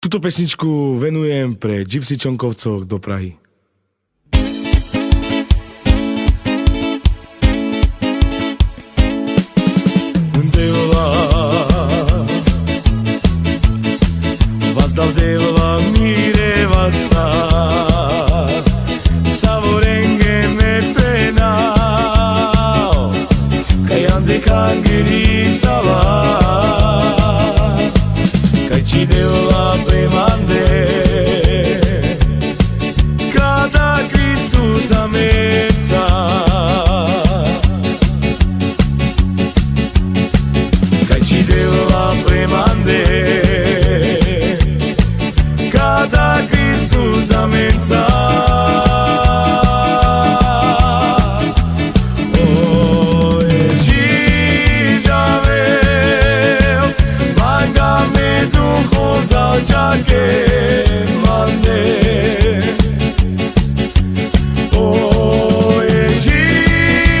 Туто песничку венуjem pre Gypsy Čonkovcoch do Prahy. Devla, vas dal devla mire vasta, savorenge me penao, kajande kangeri sala, kaj ci devla premande, kada Cristu zameca. Premande kada Cristu zamenca. Oje žižavel, manga me duho zaočake mande. Oje žižavel,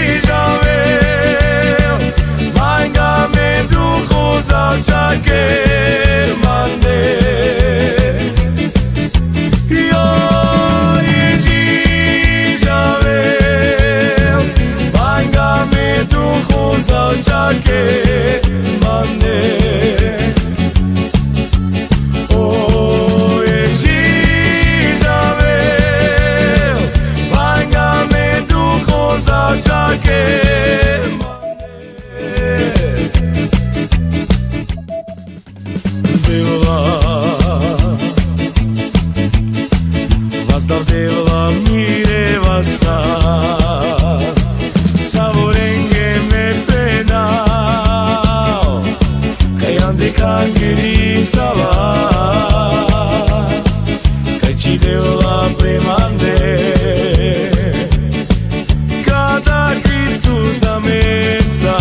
manga me duho zaočake mande. Jo je žižavel, manga me duho zaočake mande. O je žižavel, manga me duho zaočake mande. Devla, vas dal devla mire vasta, savorenge me penao, kajande kangeri sala, kaj ci devla premande, kada Cristu zamenca.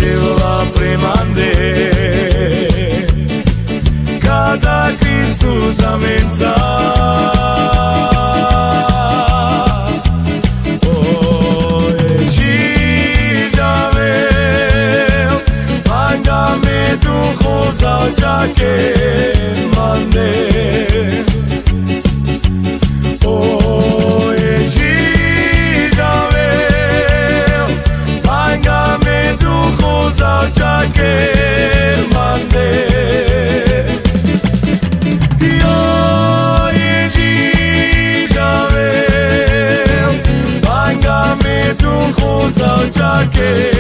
Devla premande kada Cristu zamenca. Oje žižavel, manga me duho zaočake mande. Oje žižavel, manga me duho zaočake mande. Jo je žižavel, manga me duho zaočake